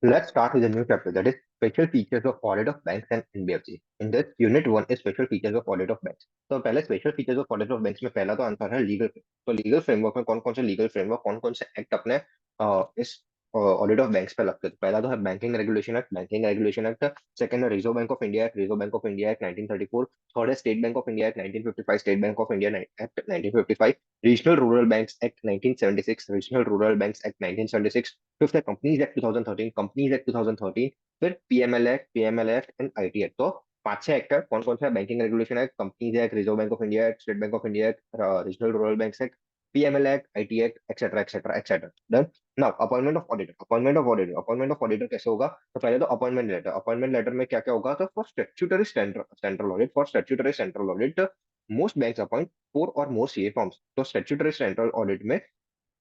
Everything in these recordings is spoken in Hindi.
Let's start with a new chapter that is special features of audit of banks and NBFC. In this unit one is special features of audit of banks. तो पहले special features of audit of banks में पहला तो आंसर है लीगल। तो लीगल फ्रेमवर्क में कौन कौन से लीगल फ्रेमवर्क कौन कौन से एक्ट अपने इस ऑडिट ऑफ बैंक्स पे लगते हैं। तो पहला तो है बैंकिंग रेगुलेशन एक्ट। सेकंड है reserve bank of India act, reserve bank of India act 1934। Third है state bank of India act 1955, state bank of India act 1955। Regional rural banks act 1976, regional rural banks act 1976। Fifth है कंपनीज एक्ट 2013, कंपनीज एक्ट 2013। फिर PML act and IT act. तो पांच छह एक्ट है। कौन कौन सा है? Banking regulation act, companies act, reserve bank of India act, state bank of India act, regional rural banks act, PML act, IT act, etcetera etcetera etcetera. Done. Now appointment of auditor कैसे होगा? तो पहले तो अपॉइंटमेंट लेटर में क्या क्या होगा? तो for statutory central audit, most banks upon four और मोर सीए फॉर्म्स। तो स्टेट्यूटरी सेंट्रल ऑडिट में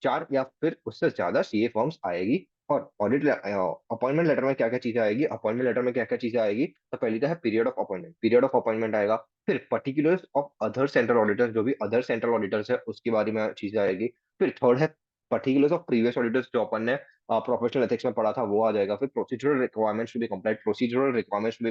चार या फिर उससे ज्यादा सीए फॉर्म्स आएगी। और ऑडिट अपॉइंटमेंट लेटर में क्या क्या चीजें आएगी? अपॉइंटमेंट लेटर में क्या क्या चीजें आएगी? तो पहली तो है पीरियड ऑफ अपॉइंटमेंट आएगा। फिर particulars of other central auditors, जो भी अदर सेंट्रल ऑडिटर्स है उसके बारे में चीजें आएगी। फिर थर्ड है पर्टिकुलर्स ऑफ प्रीवियस ऑडिटर्स, जो अपन ने प्रोफेशनल एथिक्स में पढ़ा था वो आ जाएगा। फिर procedural requirements to be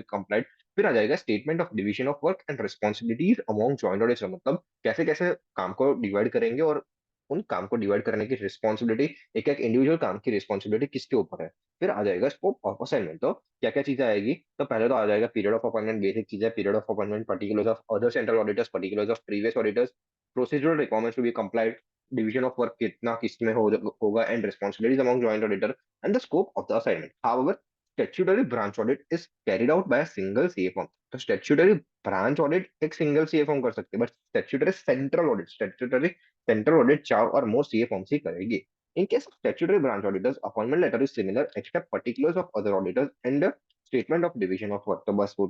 complied. फिर आ जाएगा statement of division of work and responsibilities among joint auditors, मतलब कैसे कैसे काम को डिवाइड करेंगे और उन काम को डिवाइड करने की रिस्पॉन्सिबिलिटी, एक एक इंडिविजुअल काम की रिस्पॉन्सिबिलिटी किसके ऊपर है। फिर आ जाएगा स्कोप ऑफ असाइनमेंट। तो क्या क्या चीजें आएगी? तो पहले तो आ जाएगा पीरियड ऑफ अपॉइंटमेंट, बेसिक चीज है period of appointment, particulars of other central auditors, particulars of previous auditors, procedural requirements to be complied, division of work कितना किसमें होगा, and responsibilities among joint auditor, and the scope of the assignment. However statutory branch audit is carried out by a single CA firm. तो स्टैट्यूटरी ब्रांच ऑडिट एक सिंगल सीए फर्म कर सकते हैं, बट स्टैट्यूटरी सेंट्रल ऑडिट चार और मोर सीए फॉर्म्स ही करेगी। In case of statutory branch auditors, appointment letter is similar except particulars of other auditors and statement of division of work। तो बस वो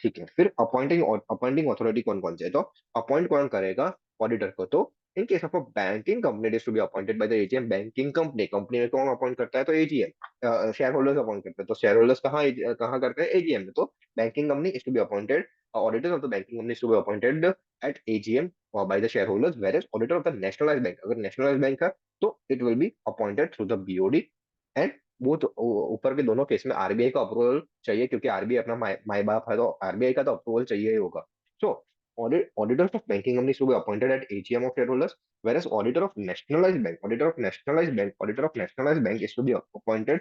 ठीक है। फिर अपॉइंटिंग अथॉरिटी कौन कौन से है? तो अपॉइंट कौन करेगा ऑडिटर को? तो in case of a banking company is to be appointed by the AGM. Banking company में कौन अपॉइंट करता है? तो एजीएम। शेयर होल्डर्स अपॉइंट करते हैं। तो शेयर होल्डर्स कहाँ कहाँ करते हैं? एजीएम में। तो banking company is to be appointed, auditors of the banking company is to be appointed at AGM by the shareholders, whereas auditor of the nationalized bank, अगर nationalized बैंक है तो it will be appointed through the BOD. And वो तो ऊपर के दोनों केस में आरबीआई का अप्रूवल चाहिए, क्योंकि आरबीआई अपना माई बाप है, तो आरबीआई का तो अप्रूवल चाहिए ही होगा। So auditors of banking companies to be appointed at AGM of shareholders, whereas auditor of nationalized bank is to be appointed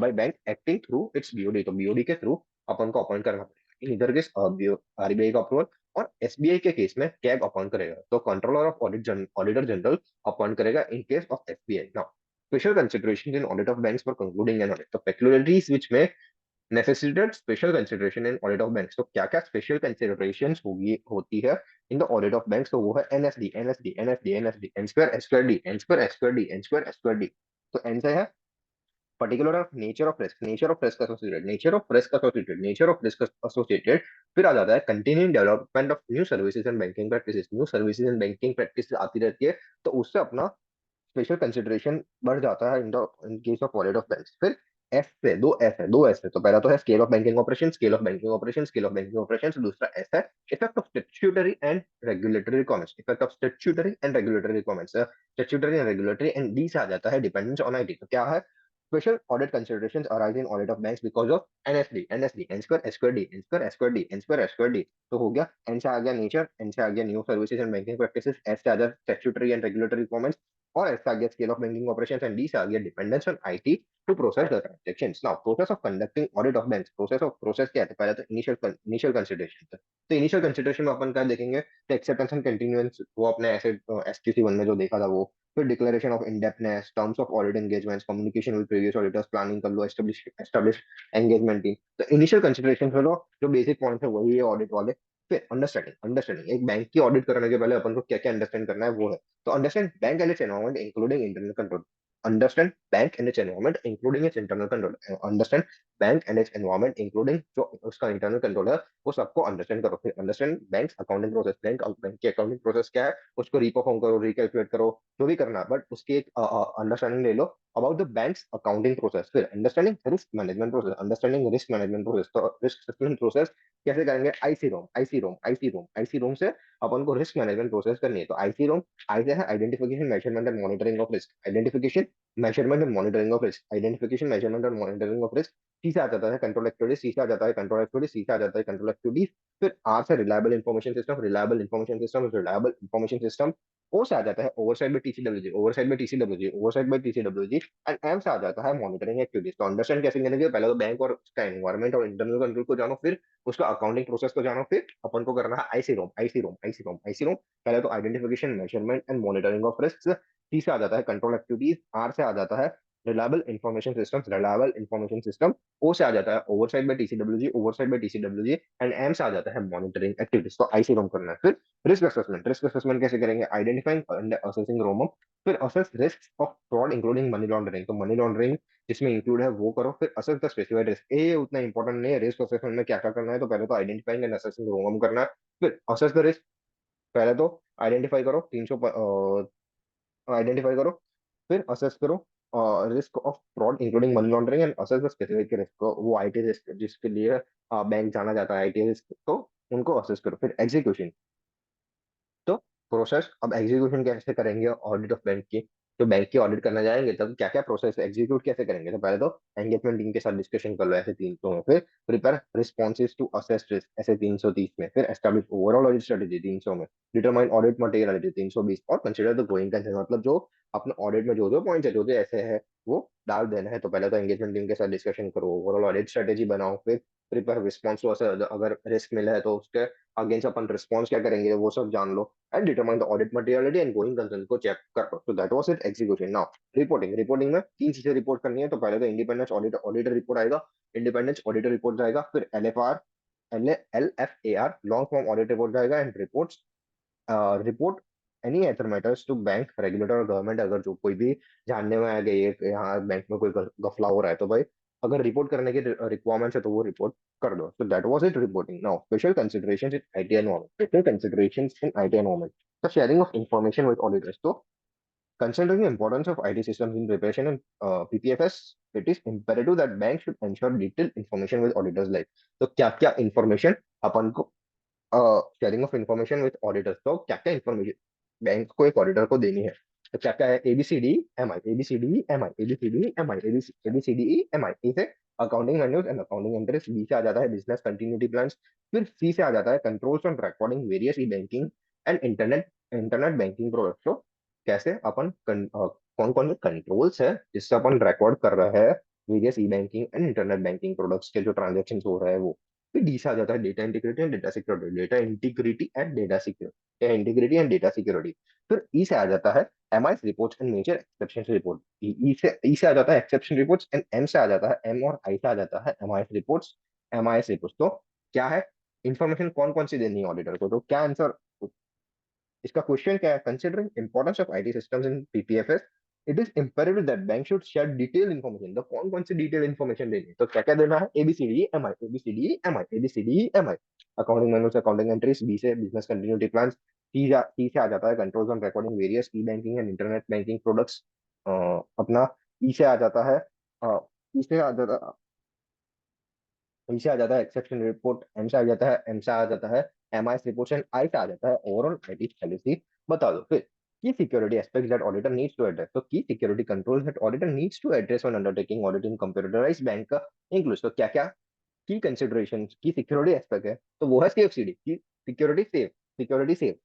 by bank acting through its BOD। तो बीओडी के थ्रू अपन को अपॉइंट करना पड़ेगा। इधर के आरबीआई का अप्रूवल। और एसबीआई के केस में कैग अपॉइंट करेगा, तो controller of auditor general appoint करेगा in case of SBI. Now special consideration in audit of banks for concluding an audit. तो पेक्युलरिटीज विच में necessitated special consideration in audit of banks. तो क्या क्या स्पेशल कंसिडरेशन होगी होती है in the audit of banks? तो वो है NSD, N square S square D, N square S square D. तो एन से है particular of nature of risk associated. फिर आ जाता है continuing development of new services and banking practice आती रहती है, तो उससे अपना स्पेशल कंसिडरेशन बढ़ जाता है इन case of audit of banks. फिर एस है। तो पहला तो है स्केल ऑफ बैंकिंग ऑपरेशन। दूसरा एस है effect of statutory and regulatory requirements. Statutory and regulatory, and D से आ जाता है डिपेंडेंस ऑन आईटी। तो क्या है? Special audit considerations arise in audit of banks because of NSD, N square S square D. तो हो गया। एन से आ गया नेचर, एन से आ गया new services and banking practices, S से आ गया स्टैट्यूटरी एंड रेगुलेटरी रिक्वायरमेंट्स, और एस से आ गया scale of banking operations, and D से आ गया dependence on IT to process the transactions. Now process of conducting audit of banks. Process क्या है? पहले तो इनिशियल कंसिडरेशन। तो इनिशियल कंसिडरेशन में अपन क्या देखेंगे? तो एक्सेप्टेंस एंड कंटिन्यूएंस, वो अपने ऐसे एसक्यूसी 1 में जो देखा था वो। फिर declaration of indebtedness, terms of audit engagements, communication with previous auditors, planning कर लो, एस्टेब्लिश एंगेजमेंट टीम। तो इनिशियल कंसिडरेशन में जो बेसिक पॉइंट है वही है ऑडिट वाले। फिर अंडरस्टैंडिंग एक बैंक की ऑडिट करने के पहले अपन को क्या क्या अंडरस्टैंड करना है वो है। तो understand bank and it's environment including internal control. Understand bank and it's environment including it's internal control. Understand bank and it's environment including जो उसका इंटरनल कंट्रोल है, वो सबको अंडरस्टैंड करो। फिर understand bank accounting process. Bank की अकाउंटिंग प्रोसेस क्या है उसको रिपरफॉर्म करो, रिकैलकुलेट करो, जो भी करना, बट उसकी एक अंडरस्टैंडिंग ले लो about the bank's accounting process. फिर understanding risk management process, understanding risk management process, तो रिस्क असेसमेंट प्रोसेस कैसे करेंगे? आईसी रोम से अपन को रिस्क मैनेजमेंट प्रोसेस करनी है। तो आईसी रोम, आई से है identification measurement and monitoring of risk, identification measurement and monitoring of risk, identification measurement and monitoring of risk. C से आ जाता है कंट्रोल एक्टिविटीज, सी से आ जाता है कंट्रोल एक्टिविटीज, सी से आ जाता है कंट्रोल एक्टिविटीज। फिर आर से reliable information system, reliable information system, reliable information system. O से आ जाता है oversight by TCWG, oversight by TCWG, oversight by TCWG. And M से आ जाता है मॉनिटरिंग एक्टिविटीज। तो अंडरस्टैंड कैसे करेंगे? पहले तो बैंक और उसका एनवायरमेंट और इंटरनल कंट्रोल को जानो, फिर उसका अकाउंटिंग प्रोसेस को जानो, फिर अपन को करना है आईसी रोम। पहले तो identification measurement and monitoring of risk. C से आ जाता है कंट्रोल एक्टिविटीज, आर से आ जाता है रिलायबल इंफॉर्मेशन सिस्टम, ओ से आ जाता है oversight by TCWG and M से आ जाता है मॉनिटरिंग एक्टिविटीज। तो आईसी रोम करना है। फिर रिस्क असेसमेंट कैसे करेंगे? आइडेंटिफाइंग एंड असेसिंग रोम, फिर assess risk of fraud including money laundering, तो मनी लॉन्ड्रिंग जिसमें इंक्लूड है वो करो। फिर असेस द स्पेसिफाइड रिस्क, ये उतना इंपॉर्टेंट नहीं है रिस्क असेसमेंट में क्या क्या करना है। तो पहले तो आइडेंटिफाइंग एंड असेसिंग रोम करना है, फिर असेस द रिस्क। पहले तो आइडेंटिफाई करो 300, आइडेंटिफाई करो, फिर असेस करो risk of fraud including money laundering and assess the specific risk, वो आईटी रिस्क जिसके लिए बैंक जाना जाता है आईटी रिस्क, तो उनको असेस करो। फिर एग्जीक्यूशन, तो प्रोसेस अब एग्जीक्यूशन कैसे करेंगे ऑडिट ऑफ बैंक की? तो बैंक की ऑडिट करने जाएंगे तब क्या क्या प्रोसेस एग्जीक्यूट कैसे करेंगे? तो पहले तो एंगेजमेंट टीम के साथ डिस्कशन कर लो ऐसे 300 में, फिर prepare responses to assess risk SA 330 में, फिर एस्टैब्लिश ओवरऑल ऑडिट स्ट्रेटेजी 300 में, डिटरमाइन ऑडिट मटेरियलिटी 320, और कंसीडर द गोइंग कंसर्न, मतलब जो अपने ऑडिट में जो जो पॉइंट्स है जो जो ऐसे है वो डाल देना है। तो पहले तो एंगेजमेंट टीम के साथ डिस्कशन करो, ओवरऑल ऑडिट स्ट्रेटेजी बनाओ, फिर प्रिपेयर रिस्पॉन्स टू अगर रिस्क मिला है तो उसके अगेंस्ट अपन रिस्पॉन्स क्या करेंगे वो सब जान लो, and determine the audit materiality and going concern को चेक कर लो। तो that was it execution. Now reporting में तीन चीजें रिपोर्ट करनी है। तो पहले तो इंडिपेंडेंस ऑडिटर रिपोर्ट आएगा, इंडिपेंडेंस ऑडिटर रिपोर्ट जाएगा, फिर L F A R long form audit report जाएगा, and reports report any other matters to bank regulator और गवर्नमेंट। अगर जो कोई भी जानने में आ गई है यहाँ बैंक में कोई गफला हो रहा है तो भाई अगर रिपोर्ट करने की रिक्वायरमेंट है तो वो रिपोर्ट कर दो। So that was it reporting. Now, special considerations in IT environment. Special considerations in IT environment. The sharing of information with auditors. So, considering the importance of IT systems in preparation and PPFS, it is imperative that banks should ensure detailed information with auditors. Like, तो क्या क्या information अपन को sharing of information with auditors, तो क्या क्या इन्फॉर्मेशन बैंक को एक ऑडिटर को देनी है? तो क्या क्या है? एबीसीडी एमआई से accounting manuals and accounting entries. B से आ जाता है बिजनेस कंटिन्यूटी प्लान्स। फिर सी से आ जाता है controls on recording various e banking and internet internet banking products. तो कैसे अपन कौन कौन से कंट्रोल्स है जिससे अपन रिकॉर्ड कर रहा है various e banking and internet banking products के जो ट्रांजेक्शन हो रहा है वो। फिर डी से आ जाता है data integrity and data security, data integrity and data security. फिर ई से आ जाता है M I reports and major exception report. E से आ जाता है एक्सेप्शन रिपोर्ट्स, एंड एम से आ जाता है एम और आई से आ जाता है एम आई रिपोर्ट्स। तो क्या है इंफॉर्मेशन कौन कौन सी देनी है ऑडिटर को? तो क्या आंसर इसका क्वेश्चन क्या है? Considering importance of IT systems in PPFS, it is imperative that bank should share detail information. तो कौन कौन सी डिटेल इन्फॉर्मेशन देनी है? तो क्या क्या देना है? ABCD MI accounting manuals, accounting entries. B से बिजनेस कंटिन्यूटी प्लान। सी से आ जाता है controls on recording various e banking and internet banking products. अपना ई से आ जाता है ई से आ जाता एम से आ जाता है एक्सेप्शन रिपोर्ट, एम से आ जाता है M I report, and I से आ जाता है ओवरऑल आईटी पॉलिसी। बता दो फिर key security aspects that auditor needs to address. तो key security controls that auditor needs to address when undertaking audit in computerised bank का इंक्लूड्स। तो क्या क्या की कंसिडरेशन की सिक्योरिटी एस्पेक्ट है? तो वो है सेफ सीडी की सिक्योरिटी, सिक्योरिटी सेफ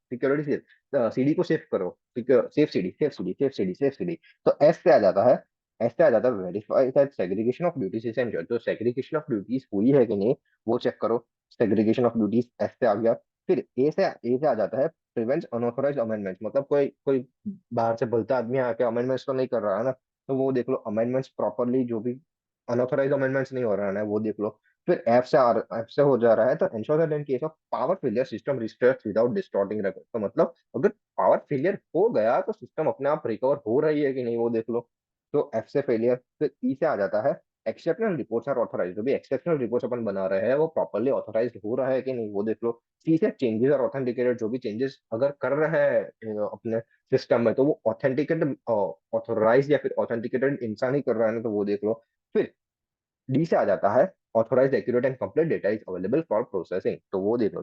सीडी को सेव करो, सेफ सीडी। तो एस से आ जाता है verify that segregation of duties is ensured. तो सेग्रीगेशन ऑफ ड्यूटीज हुई है कि नहीं वो चेक करो, सेग्रीगेशन ऑफ ड्यूटीज एस से आ गया। फिर ए से आ जाता है प्रिवेंट्स अनऑथराइज्ड अमेंडमेंट्स, मतलब कोई कोई बाहर से भलता आदमी आके अमेंडमेंट्स तो नहीं कर रहा है ना, तो वो देख लो अमेंडमेंट्स प्रॉपरली, जो भी अनऑथराइज्ड अमेंडमेंट्स नहीं हो रहा है ना वो देख लो। फिर एफ से हो जा रहा है तो ensure that in case of power failure system restarts without distorting record. तो मतलब अगर पावर फेलियर हो गया तो सिस्टम अपने आप रिकवर हो रही है कि नहीं वो देख लो। तो एफ से फेलियर। फिर ई से आ जाता है एक्सेप्शनल रिपोर्ट्स आर ऑथराइज्ड, जो भी एक्सेप्शनल रिपोर्ट्स अपन बना रहे हैं वो प्रॉपर्ली ऑथराइज्ड हो रहा है कि नहीं वो देख लो। सी से चेंजेस और ऑथेंटिकेटेड, जो भी चेंजेस अगर कर रहे हैं अपने सिस्टम में, तो वो ऑथेंटिकेटेड ऑथोराइज या फिर ऑथेंटिकेटेड इंसान ही कर रहा है ना, तो वो देख लो। फिर डी से आ जाता है authorised accurate and complete data is available for processing, तो वो देखो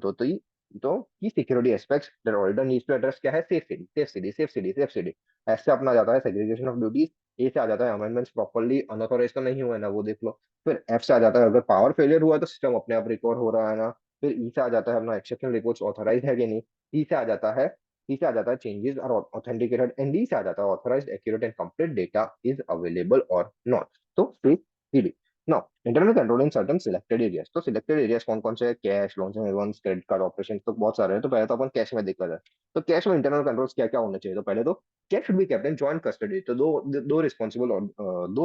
तो key security aspects that auditor needs to address क्या है, safe city safe city safe city safe city. ऐसे अपना जाता है सेग्रीगेशन ऑफ ड्यूटीज। ए से आ जाता है अमेंडमेंट्स प्रॉपर्ली अनऑथोराइज तो नहीं हुआ है ना, वो देख लो। फिर एफ से आ जाता है अगर पावर फेलियर हुआ है तो सिस्टम अपने आप रिकवर हो रहा है ना। फिर ई से आ जाता है अपना एक्सेप्शनल रिपोर्ट्स ऑथराइज है कि नहीं। ई से आ जाता है सी से आ जाता है changes are authenticated, and D से आ जाता है authorised accurate and complete data is available और नॉट। तो C D. Now internal control in certain selected areas, तो सिलेक्टेड एरियाज कौन कौन से है, cash, loans and advance, credit card operation, तो बहुत सारे हैं। तो पहले तो अपन कैश में देखा जाए, तो कैश में इंटरनल कंट्रोल्स क्या क्या होने चाहिए। तो पहले तो cash should be kept in joint custody, तो दो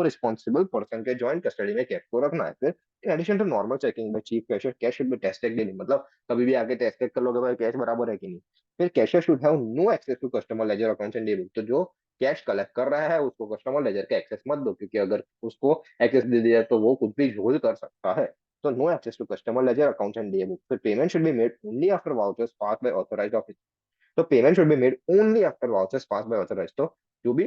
रिस्पॉन्सिबल पर्सन के जॉइंट कस्टडी में कैश को रखना है। फिर in addition to normal checking by chief cashier, cash should be tested daily, मतलब कभी भी आके टेस्ट कर लोगे भाई कैश बराबर है कि नहीं। फिर cashier should have no access to customer ledger accounts and debit, तो जो कैश कलेक्ट कर रहा है उसको कस्टमर लेजर का एक्सेस मत दो, क्योंकि अगर उसको एक्सेस दे दिया तो वो कुछ भी झोल कर सकता है। तो no access to customer ledger accounts and debit. फिर payment should be made only after vouchers pass by authorised office, तो payment should be made only after vouchers pass by authorised, तो जो भी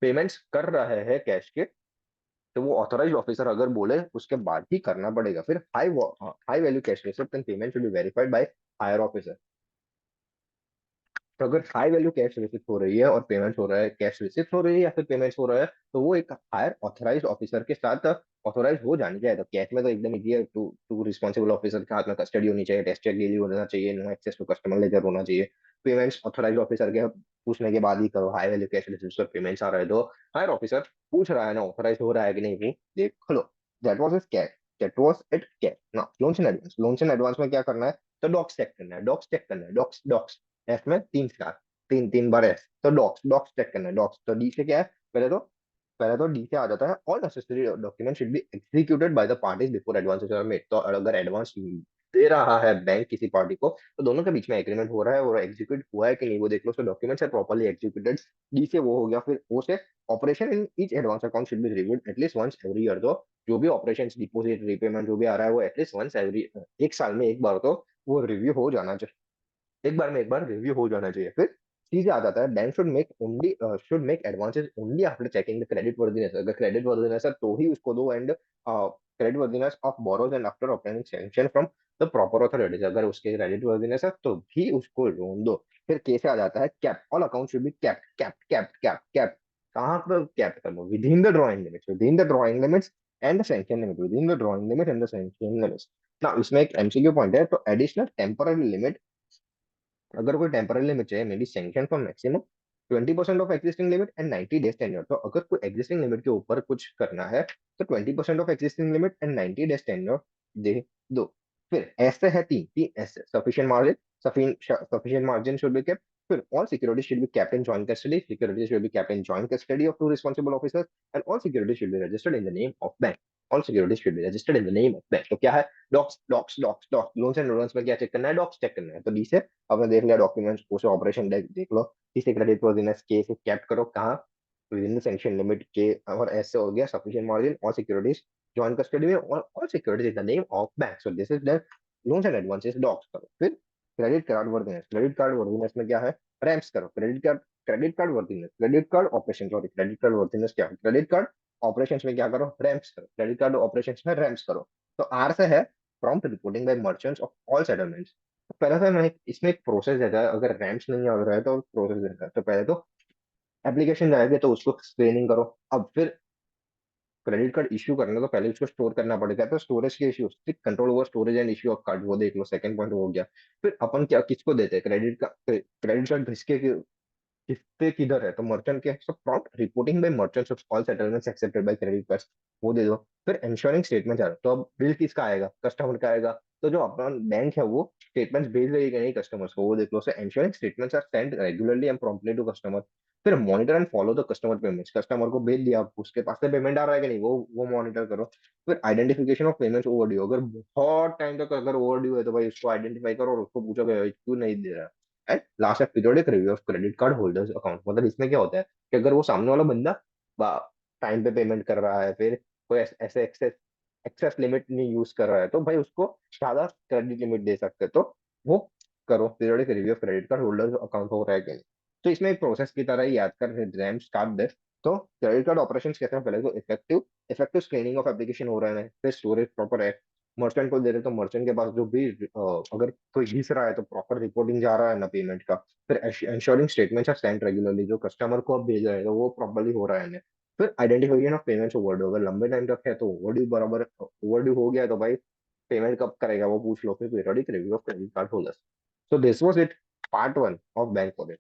पेमेंट्स कर रहे हैं कैश के, तो वो ऑथराइज्ड ऑफिसर अगर बोले उसके बाद ही करना पड़ेगा। फिर high value cash receipt and payment should be verified by higher officer, तो अगर हाई वैल्यू कैश रिसिप्ट हो रही है और पेमेंट हो रहा है, कैश रिसिप्ट हो रही है या फिर पेमेंट्स हो रहा है, तो वो एक हायर ऑथराइज ऑफिसर के साथ ऑथोराइज हो जानी चाहिए। तो कैश में तो एकदम इजी है, टू टू रिस्पॉन्सिबल ऑफिसर के हाथ में कस्टडी होनी चाहिए, टेस्ट चेक डेली होना चाहिए, no access to customer ledger होना चाहिए। पेमेंट्स ऑथोराइज ऑफिसर के पूछने के बाद ही करो। हाई वैल्यू कैश रिसिप्ट और पेमेंट्स आ रहे हैं तो हायर ऑफिसर पूछ रहा है ना ऑथोराइज हो रहा है कि नहीं, वो देख लो। That was is cash, that was it cash. ना loans in advance, loans in advance में क्या करना है, तो डॉक्स चेक करना है, डॉक्स चेक करना है, डॉक्स डॉक्स एफ में तीन स्टार, तीन तीन बार एस, तो डॉक्स डॉक्स चेक करना है, डॉक्स। तो डी से क्या है, पहले तो डी से आ जाता है all necessary document should be executed by the parties before advances are made, तो अगर एडवांस दे रहा है बैंक किसी पार्टी को, तो दोनों के बीच में एग्रीमेंट हो रहा है और एग्जीक्यूट हुआ है कि नहीं वो देख लो। तो documents are properly executed, D से वो हो गया। फिर ओ से operation in each advance account should be reviewed at least once every year, तो जो भी ऑपरेशन डिपॉजिट रीपेमेंट जो भी आ रहा है वो एटलीस्ट वंस एवरी, एक साल में एक बार तो वो रिव्यू हो जाना चाहिए, एक बार में एक बार रिव्यू हो जाना चाहिए। फिर चीज आ जाता है bank should make advances only after checking the credit worthiness, अगर क्रेडिट वर्दीनेस है तो ही उसको दो, and credit worthiness of borrows and after obtaining sanction from the proper authorities, अगर उसके क्रेडिट वर्दीनेस है तो भी उसको लोन दो। फिर कैसे आ जाता है cap, all account should be kept kept kept kept kept, कहाँ पर कैप्ट कर लो, within the drawing limits and the sanction limit, within the drawing limit and the sanction limits. ना इसमें एक एमसीक्यू पॉइंट है, तो एडिशनल टेम्पररी लिमिट, अगर कोई टेम्पररी लिमिट चाहिए may be sanction for maximum 20% off existing limit and 90 days tenure, तो अगर कोई एक्जिस्टिंग लिमिट के ऊपर कुछ करना है तो 20% off existing limit and 90 days tenure दे दो। फिर ऐसे है तीन तीन ऐसे sufficient margin should be kept. फिर all securities should be kept in joint custody, securities should be kept in joint custody of two responsible officers, and all securities should be registered in the name of bank, all securities should be registered in the name of bank। तो क्या है, docs docs docs docs, loans and loans में क्या चेक करना है, डॉक्स चेक करना है। तो डी से आपने देख लिया डॉक्यूमेंट्स, उसे ऑपरेशन देख लो। इसे क्रेडिट वर्दिनेस के से कैप्ट करो कहाँ, within the sanction limit के, और ऐसे हो गया sufficient margin, all securities joint custody में, all securities in the name of bank, so this is the loans and advances docs करो। फिर क्रेडिट कार्ड वर्दिनेस में क्या है, रैम्स करो। Credit card worthiness, credit card operation, sorry credit card worthiness क्या है, क्रेडिट कार्ड ऑपरेशन में क्या करो, रैम्स करो, क्रेडिट कार्ड ऑपरेशन में रैम्स करो। तो आर से है prompt reporting by merchants of all settlements. पहले तो मैं इसमें एक प्रोसेस देता है, अगर रैम्स नहीं आ रहा है तो प्रोसेस देता है। तो पहले तो एप्लीकेशन जाएगा तो उसको स्क्रीनिंग करो। अब फिर क्रेडिट कार्ड इश्यू करना तो पहले उसको स्टोर करना पड़ेगा, तो स्टोरेज के issue, control over storage and issue of card, वो देख लो सेकंड पॉइंट हो गया। फिर अपन क्या किसको देते हैं क्रेडिट कार्ड किसके किससे किधर है, तो मर्चेंट के, so prompt reporting by merchants of all settlements accepted by credit cards, वो दे दो। फिर इंश्योरिंग स्टेटमेंट आ रहा है, तो अब बिल किसका आएगा, कस्टमर का आएगा। तो जो अपना बैंक है वो स्टेटमेंट्स भेज रही है कि नहीं कस्टमर्स को, वो देख लो। So ensuring statements are send regularly and promptly to customer. फिर monitor and follow the customer payments, customer को भेज दिया, उसके पास से पेमेंट आ रहा है कि नहीं वो मॉनिटर करो। फिर आइडेंटिफिकेशन ऑफ पेमेंट्स ओवरड्यू, अगर बहुत टाइम तक अगर ओवरड्यू है तो भाई उसको आइडेंटिफाई करो और उसको पूछो कि भाई क्यों नहीं दे रहा। एंड लास्ट है periodic review of credit card holders account, मतलब इसमें क्या होता है कि अगर वो सामने वाला बंदा टाइम पे पेमेंट कर रहा है, फिर कोई ऐसे एक्सेस एक्सेस लिमिट नहीं यूज कर रहा है तो भाई उसको ज्यादा क्रेडिट लिमिट दे सकते हैं। तो वो करो, periodic review of credit card holder account हो रहा है कि नहीं। तो इसमें एक प्रोसेस की तरह ही याद कर रैम स्टार्ट दिस। तो क्रेडिट कार्ड ऑपरेशंस कैसे हैं, पहले तो effective effective screening of application हो रहा है, फिर स्टोरेज प्रॉपर है, मर्चेंट को दे रहे तो मर्चेंट के पास जो भी अगर कोई घिस रहा है तो प्रॉपर रिपोर्टिंग जा रहा है ना पेमेंट का। फिर insuring statements are send regularly, जो कस्टमर को आप भेज रहे हैं तो वो प्रॉपर्ली हो रहा है। फिर आइडेंटिफिकेशन ऑफ पेमेंट्स ओवरड्यू, अगर लंबे टाइम तक है तो ओवरड्यू बराबर ओवरड्यू हो गया तो भाई पेमेंट कब करेगा वो पूछ लो, फिर periodic review of credit card holders. So this was it, part one of bank audit.